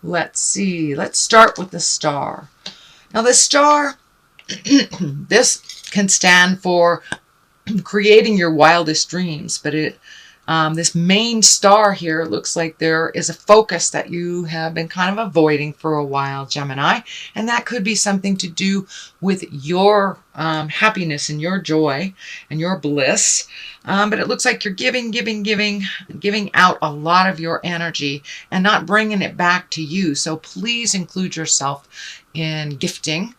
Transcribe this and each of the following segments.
Let's see. Let's start with the star. Now the star, this can stand for creating your wildest dreams, but this main star here looks like there is a focus that you have been kind of avoiding for a while, Gemini, and that could be something to do with your happiness and your joy and your bliss. But it looks like you're giving out a lot of your energy and not bringing it back to you. So please include yourself in gifting.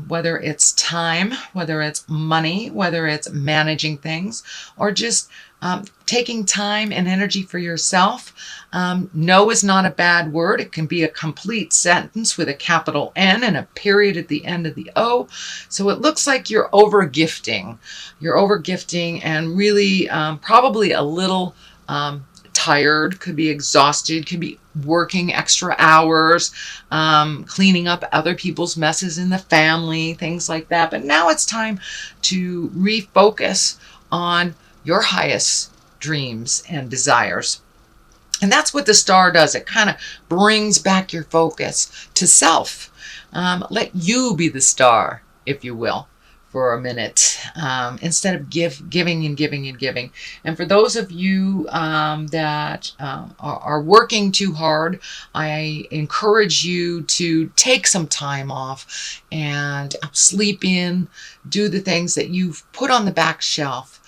Whether it's time, whether it's money, whether it's managing things, or just taking time and energy for yourself. No is not a bad word. It can be a complete sentence with a capital N and a period at the end of the O. So it looks like you're over gifting. You're over gifting and really probably a little tired, could be exhausted, could be working extra hours, cleaning up other people's messes in the family, things like that. But now it's time to refocus on your highest dreams and desires. And that's what the star does. It kind of brings back your focus to self. Let you be the star, if you will, for a minute, instead of giving and giving and giving. And for those of you that are working too hard, I encourage you to take some time off and sleep in, do the things that you've put on the back shelf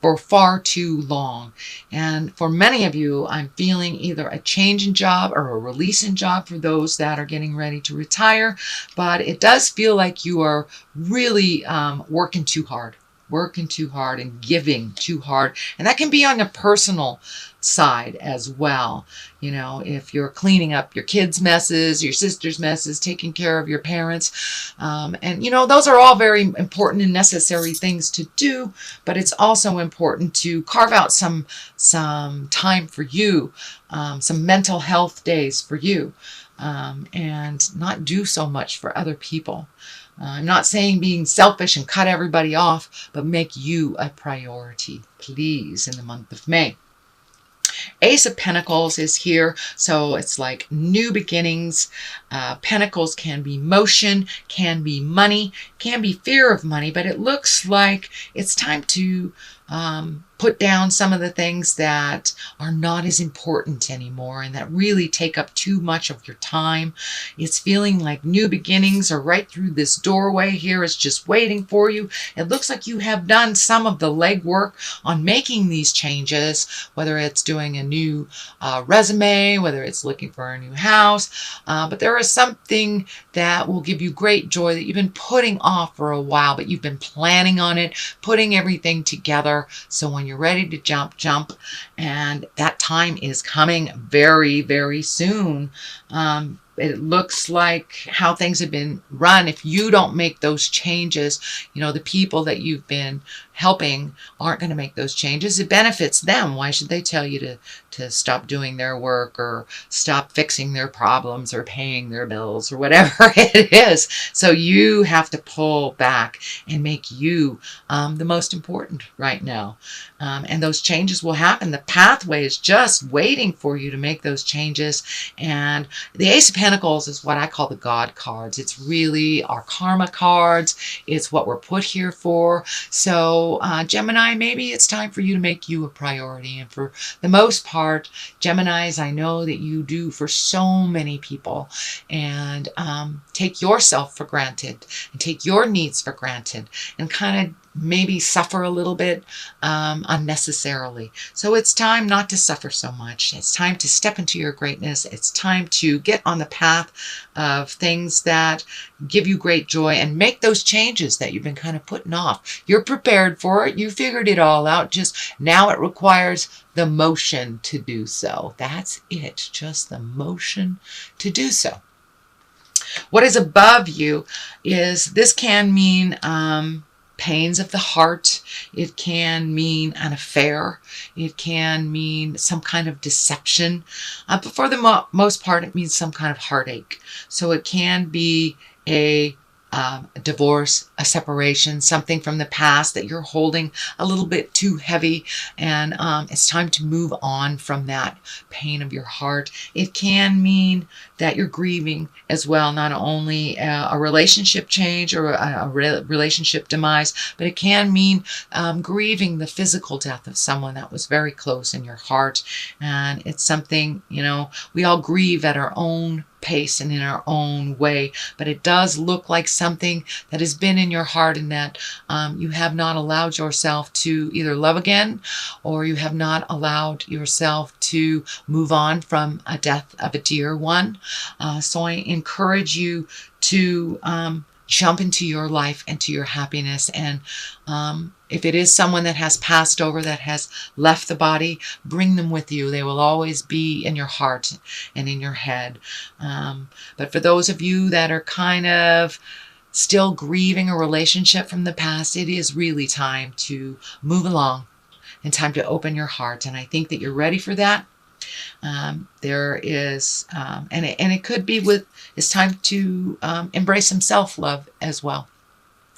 for far too long. And for many of you, I'm feeling either a change in job or a release in job for those that are getting ready to retire. But it does feel like you are really working too hard and giving too hard. And that can be on a personal side as well. You know, if you're cleaning up your kids' messes, your sister's messes, taking care of your parents. And, you know, those are all very important and necessary things to do. But it's also important to carve out some time for you, some mental health days for you, and not do so much for other people. I'm not saying being selfish and cut everybody off, but make you a priority, please, in the month of May. Ace of Pentacles is here, so it's like new beginnings. Pentacles can be motion, can be money, can be fear of money, but it looks like it's time to put down some of the things that are not as important anymore and that really take up too much of your time. It's feeling like new beginnings are right through this doorway here. It's just waiting for you. It looks like you have done some of the legwork on making these changes, whether it's doing a new resume, whether it's looking for a new house. But there is something that will give you great joy that you've been putting off for a while, but you've been planning on it, putting everything together. So when you're ready to jump, and that time is coming very, very soon. It looks like how things have been run. If you don't make those changes, you know, the people that you've been helping aren't going to make those changes. It benefits them. Why should they tell you to stop doing their work or stop fixing their problems or paying their bills or whatever it is? So you have to pull back and make you the most important right now. And those changes will happen. The pathway is just waiting for you to make those changes. And the Ace of Pentacles is what I call the God cards. It's really our karma cards. It's what we're put here for. So Gemini, maybe it's time for you to make you a priority. And for the most part, Geminis, I know that you do for so many people. And take yourself for granted and take your needs for granted and kind of maybe suffer a little bit unnecessarily. So it's time not to suffer so much. It's time to step into your greatness. It's time to get on the path of things that give you great joy and make those changes that you've been kind of putting off. You're prepared for it. You figured it all out. Just now it requires the motion to do so. That's it. Just the motion to do so. What is above you is this can mean pains of the heart. It can mean an affair. It can mean some kind of deception. But for the most part, it means some kind of heartache. So it can be a a divorce, a separation, something from the past that you're holding a little bit too heavy, and it's time to move on from that pain of your heart. It can mean that you're grieving as well, not only a relationship change or a relationship demise, but it can mean grieving the physical death of someone that was very close in your heart. And it's something, you know, we all grieve at our own pace and in our own way, but it does look like something that has been in your heart, and that you have not allowed yourself to either love again, or you have not allowed yourself to move on from a death of a dear one. So I encourage you to jump into your life, into your happiness, and if it is someone that has passed over, that has left the body, bring them with you. They will always be in your heart and in your head. But for those of you that are kind of still grieving a relationship from the past, it is really time to move along and time to open your heart. And I think that you're ready for that. There is, and it could be with, it's time to embrace some self-love as well.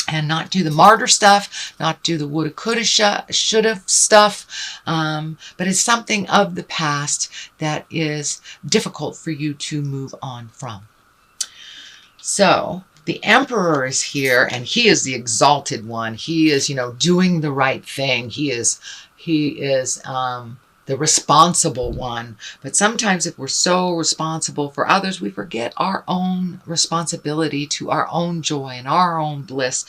And not do the martyr stuff, not do the woulda, coulda, shoulda stuff, but it's something of the past that is difficult for you to move on from. So the Emperor is here, and he is the exalted one. He is, you know, doing the right thing. He is the responsible one. But sometimes if we're so responsible for others, we forget our own responsibility to our own joy and our own bliss.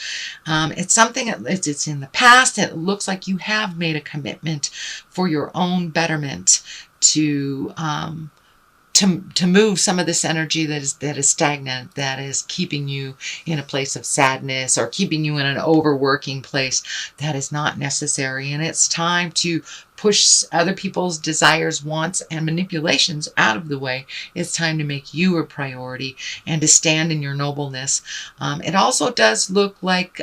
It's something, it's in the past, and it looks like you have made a commitment for your own betterment to move some of this energy that is stagnant, that is keeping you in a place of sadness, or keeping you in an overworking place that is not necessary. And it's time to push other people's desires, wants, and manipulations out of the way. It's time to make you a priority and to stand in your nobleness. It also does look like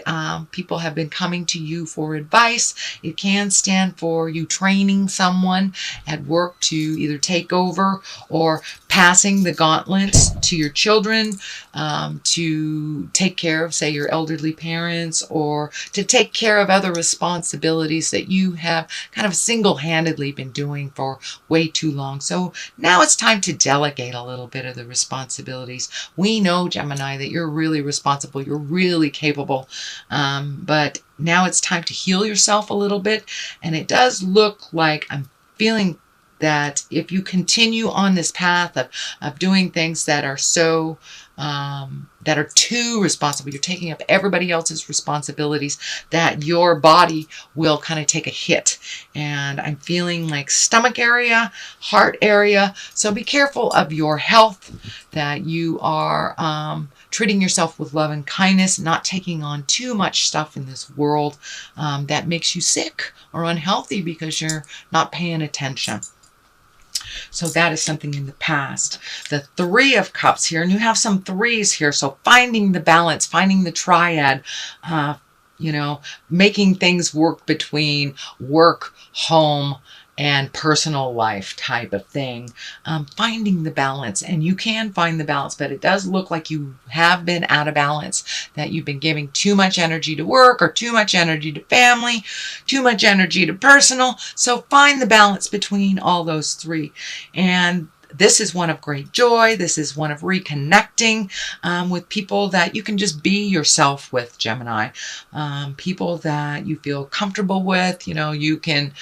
people have been coming to you for advice. It can stand for you training someone at work to either take over, or passing the gauntlet to your children, to take care of, say, your elderly parents, or to take care of other responsibilities that you have kind of single-handedly been doing for way too long. So now it's time to delegate a little bit of the responsibilities. We know, Gemini, that you're really responsible, you're really capable, but now it's time to heal yourself a little bit. And it does look like, I'm feeling that if you continue on this path of doing things that are so that are too responsible, you're taking up everybody else's responsibilities, that your body will kind of take a hit. And I'm feeling like stomach area, heart area. So be careful of your health, that you are treating yourself with love and kindness, not taking on too much stuff in this world that makes you sick or unhealthy because you're not paying attention. So that is something in the past. The Three of Cups here, and you have some threes here. So finding the balance, finding the triad, you know, making things work between work, home, and personal life type of thing. Finding the balance, and you can find the balance, but it does look like you have been out of balance, that you've been giving too much energy to work, or too much energy to family, too much energy to personal. So find the balance between all those three. And this is one of great joy. This is one of reconnecting with people that you can just be yourself with, Gemini. People that you feel comfortable with. You know, you can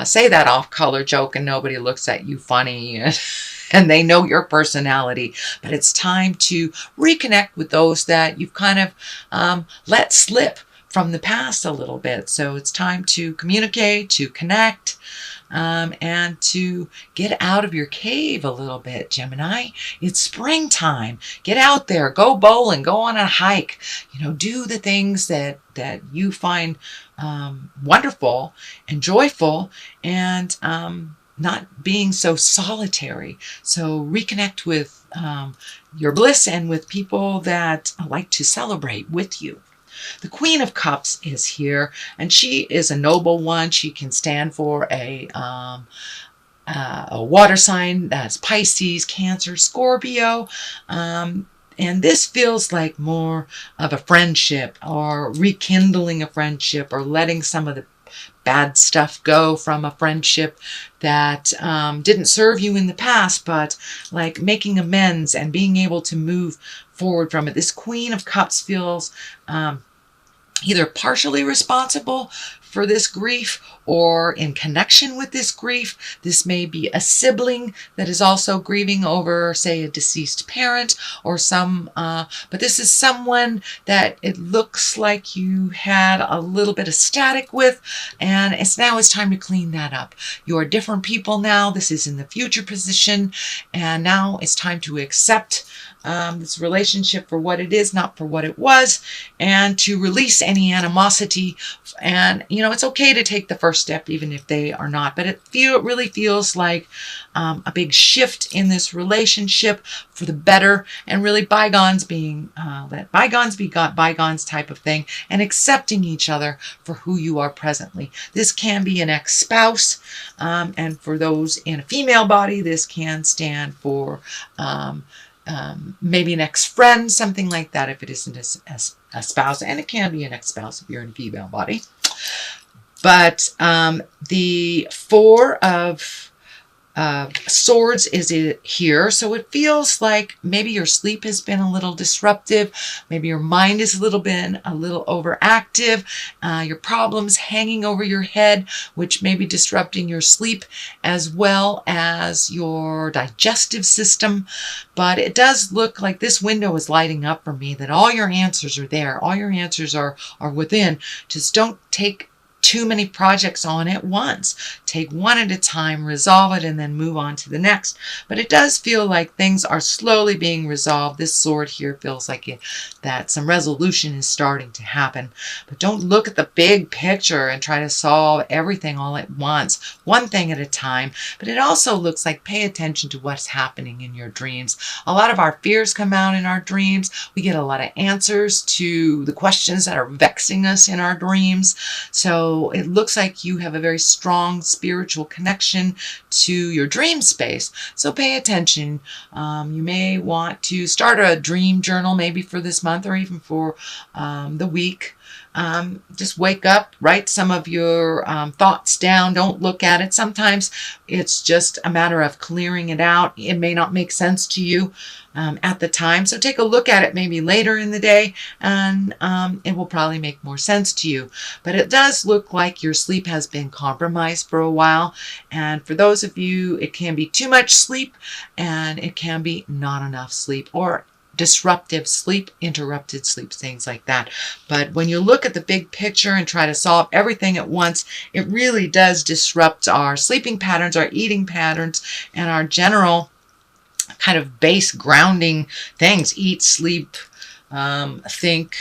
say that off-color joke and nobody looks at you funny. And they know your personality. But it's time to reconnect with those that you've kind of let slip from the past a little bit. So it's time to communicate, to connect, and to get out of your cave a little bit, Gemini. It's springtime. Get out there, go bowling, go on a hike, you know, do the things that you find wonderful and joyful, and not being so solitary. So reconnect with your bliss and with people that like to celebrate with you. The Queen of Cups is here, and she is a noble one. She can stand for a water sign. That's Pisces, Cancer, Scorpio. And this feels like more of a friendship, or rekindling a friendship, or letting some of the bad stuff go from a friendship that didn't serve you in the past, but like making amends and being able to move forward from it. This Queen of Cups feels either partially responsible for this grief or in connection with this grief. This may be a sibling that is also grieving over, say, a deceased parent or but this is someone that it looks like you had a little bit of static with, and it's time to clean that up. You are different people now. This is in the future position, and now it's time to accept this relationship for what it is, not for what it was, and to release any animosity. And it's okay to take the first step, even if they are not. But it really feels like a big shift in this relationship for the better, and really bygones being let bygones be bygones type of thing, and accepting each other for who you are presently. This can be an ex-spouse, and for those in a female body, this can stand for maybe an ex-friend, something like that, if it isn't a spouse. And it can be an ex-spouse if you're in a female body. But the Four of Swords is here. So it feels like maybe your sleep has been a little disruptive. Maybe your mind is a little overactive. Your problems hanging over your head, which may be disrupting your sleep as well as your digestive system. But it does look like this window is lighting up for me, that all your answers are there. All your answers are within. Just don't take too many projects on at once. Take one at a time, resolve it, and then move on to the next. But it does feel like things are slowly being resolved. This sword here feels like that some resolution is starting to happen. But don't look at the big picture and try to solve everything all at once, one thing at a time. But it also looks like pay attention to what's happening in your dreams. A lot of our fears come out in our dreams. We get a lot of answers to the questions that are vexing us in our dreams. So it looks like you have a very strong spiritual connection to your dream space. So pay attention. You may want to start a dream journal, maybe for this month or even for the week. Just wake up, write some of your thoughts down. Don't look at it. Sometimes it's just a matter of clearing it out. It may not make sense to you at the time. So take a look at it maybe later in the day, and it will probably make more sense to you. But it does look like your sleep has been compromised for a while. And for those of you, it can be too much sleep, and it can be not enough sleep, or disruptive sleep, interrupted sleep, things like that. But when you look at the big picture and try to solve everything at once, it really does disrupt our sleeping patterns, our eating patterns, and our general kind of base grounding things. Eat, sleep, think,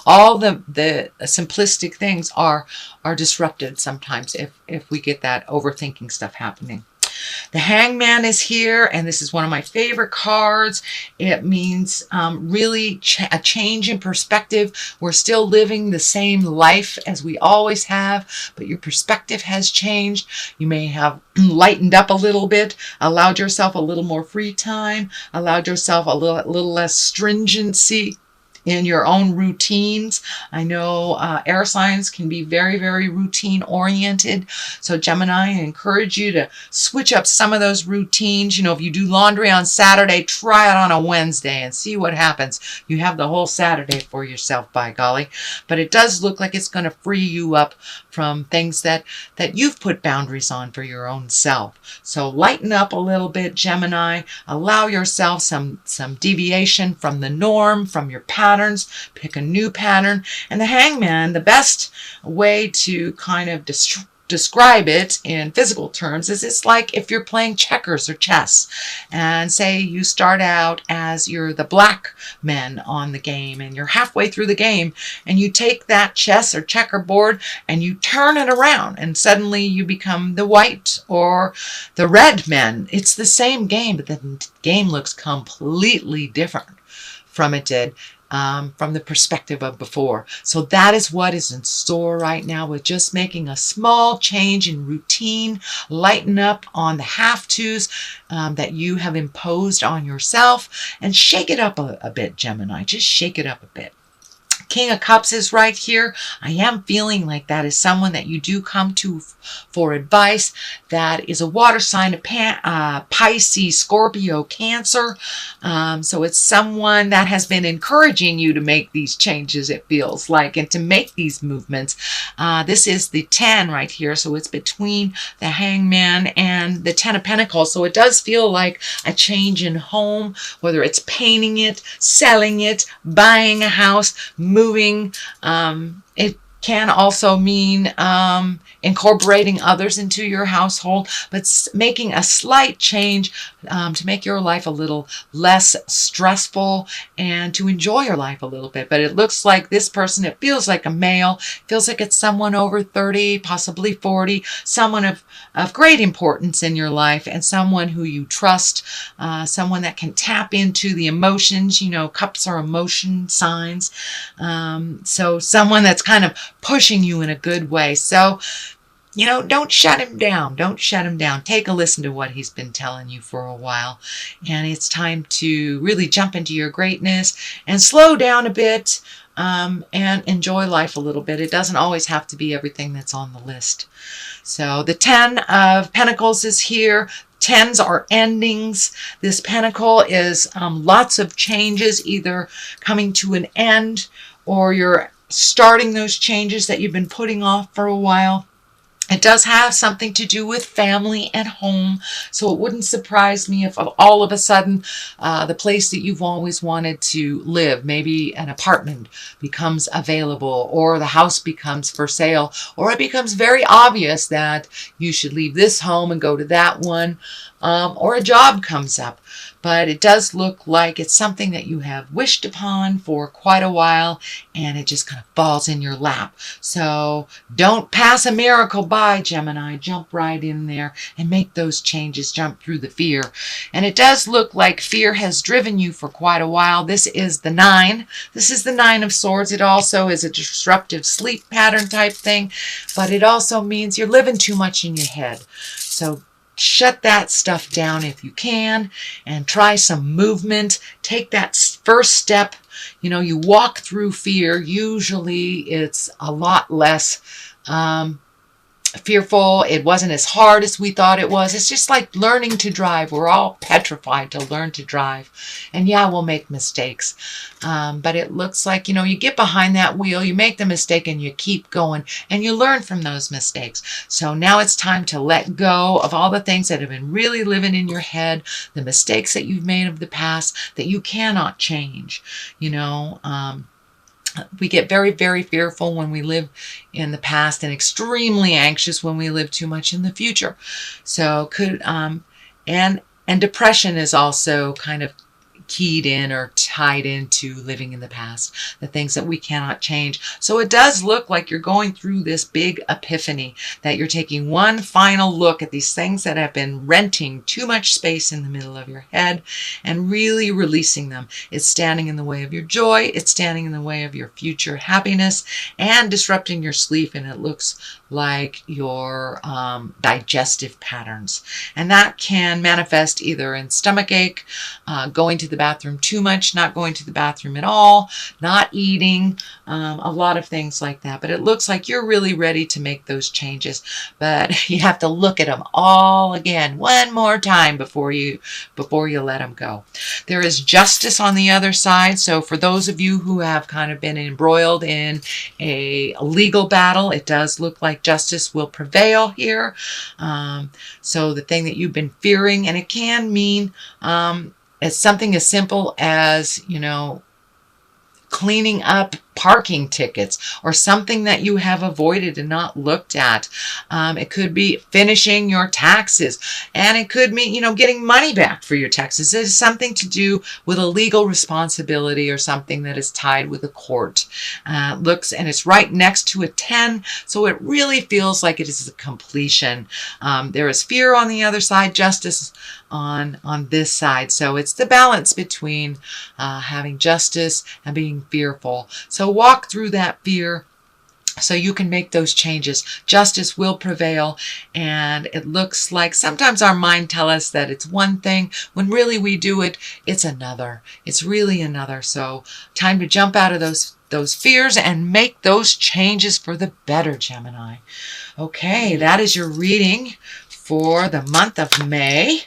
all the simplistic things are disrupted sometimes if we get that overthinking stuff happening. The Hangman is here, and this is one of my favorite cards. It means really a change in perspective. We're still living the same life as we always have, but your perspective has changed. You may have lightened up a little bit, allowed yourself a little more free time, allowed yourself a little less stringency in your own routines. I know air signs can be very, very routine oriented. So Gemini, I encourage you to switch up some of those routines. If you do laundry on Saturday, try it on a Wednesday and see what happens. You have the whole Saturday for yourself, by golly. But it does look like it's going to free you up from things that you've put boundaries on for your own self. So lighten up a little bit, Gemini. Allow yourself some deviation from the norm, from your patterns. Pick a new pattern. And the Hangman, the best way to kind of describe it in physical terms is it's like if you're playing checkers or chess, and say you start out as you're the black men on the game, and you're halfway through the game, and you take that chess or checkerboard and you turn it around, and suddenly you become the white or the red men. It's the same game, but the game looks completely different from it did. from the perspective of before. So that is what is in store right now, with just making a small change in routine, lighten up on the have-tos that you have imposed on yourself, and shake it up a bit, Gemini. Just shake it up a bit. King of Cups is right here. I am feeling like that is someone that you do come to for advice. That is a water sign of Pisces, Scorpio, Cancer. So it's someone that has been encouraging you to make these changes, it feels like, and to make these movements. This is the 10 right here. So it's between the Hangman and the 10 of Pentacles. So it does feel like a change in home, whether it's painting it, selling it, buying a house, moving. It can also mean incorporating others into your household, but making a slight change to make your life a little less stressful and to enjoy your life a little bit. But it looks like this person, it feels like a male, feels like it's someone over 30, possibly 40, someone of great importance in your life, and someone who you trust, someone that can tap into the emotions. You know, cups are emotion signs. So someone that's kind of pushing you in a good way. So, you know, don't shut him down. Don't shut him down. Take a listen to what he's been telling you for a while. And it's time to really jump into your greatness and slow down a bit and enjoy life a little bit. It doesn't always have to be everything that's on the list. So the 10 of Pentacles is here. 10s are endings. This pentacle is lots of changes, either coming to an end or you're starting those changes that you've been putting off for a while. It does have something to do with family and home, so it wouldn't surprise me if all of a sudden the place that you've always wanted to live, maybe an apartment, becomes available, or the house becomes for sale, or it becomes very obvious that you should leave this home and go to that one, or a job comes up. But it does look like it's something that you have wished upon for quite a while, and it just kind of falls in your lap. So don't pass a miracle by, Gemini. Jump right in there and make those changes. Jump through the fear. And it does look like fear has driven you for quite a while. This is the 9. This is the 9 of Swords. It also is a disruptive sleep pattern type thing, but it also means you're living too much in your head. So shut that stuff down if you can and try some movement. Take that first step. You know, you walk through fear. Usually it's a lot less fearful. It wasn't as hard as we thought it was. It's just like learning to drive. We're all petrified to learn to drive. And yeah, we'll make mistakes. But it looks like, you know, you get behind that wheel, you make the mistake, and you keep going, and you learn from those mistakes. So now it's time to let go of all the things that have been really living in your head, the mistakes that you've made of the past that you cannot change. You know, we get very, very fearful when we live in the past, and extremely anxious when we live too much in the future. So and depression is also kind of keyed in or tied into living in the past, the things that we cannot change. So it does look like you're going through this big epiphany, that you're taking one final look at these things that have been renting too much space in the middle of your head and really releasing them. It's standing in the way of your joy. It's standing in the way of your future happiness and disrupting your sleep. And it looks like your digestive patterns. And that can manifest either in stomach ache, going to the bathroom too much, not going to the bathroom at all, not eating, a lot of things like that. But it looks like you're really ready to make those changes. But you have to look at them all again one more time before you let them go. There is justice on the other side. So for those of you who have kind of been embroiled in a legal battle, it does look like justice will prevail here. So the thing that you've been fearing, and it can mean it's something as simple as, you know, cleaning up parking tickets or something that you have avoided and not looked at. It could be finishing your taxes, and it could mean, getting money back for your taxes. It is something to do with a legal responsibility or something that is tied with a court. And it's right next to a 10, so it really feels like it is a completion. There is fear on the other side, justice on this side. So it's the balance between having justice and being fearful. So walk through that fear so you can make those changes. Justice will prevail, and it looks like sometimes our mind tells us that it's one thing when really we do it, it's another. It's really another. So time to jump out of those fears and make those changes for the better, Gemini. Okay, that is your reading for the month of May.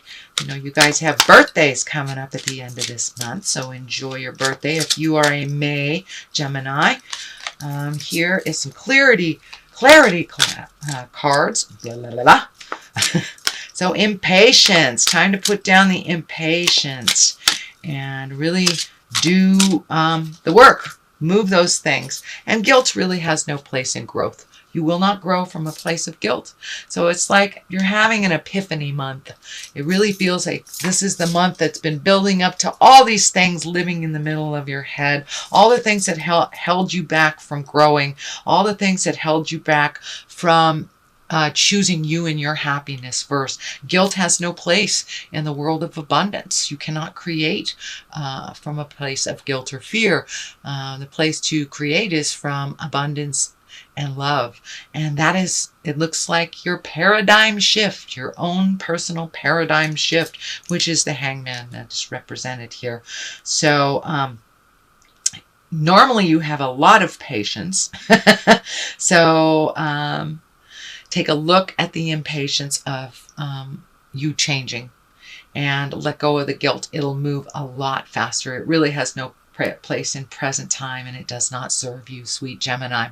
You guys have birthdays coming up at the end of this month, so enjoy your birthday if you are a May Gemini. Here is some clarity cards. Blah, blah, blah, blah. So impatience. Time to put down the impatience and really do the work. Move those things. And guilt really has no place in growth. You will not grow from a place of guilt. So it's like you're having an epiphany month. It really feels like this is the month that's been building up to all these things living in the middle of your head. All the things that held you back from growing. All the things that held you back from choosing you and your happiness first. Guilt has no place in the world of abundance. You cannot create from a place of guilt or fear. The place to create is from abundance and love. And that is, it looks like your paradigm shift, your own personal paradigm shift, which is the Hangman that's represented here. So normally you have a lot of patience. So take a look at the impatience of you changing and let go of the guilt. It'll move a lot faster. It really has no place in present time, and it does not serve you, sweet Gemini.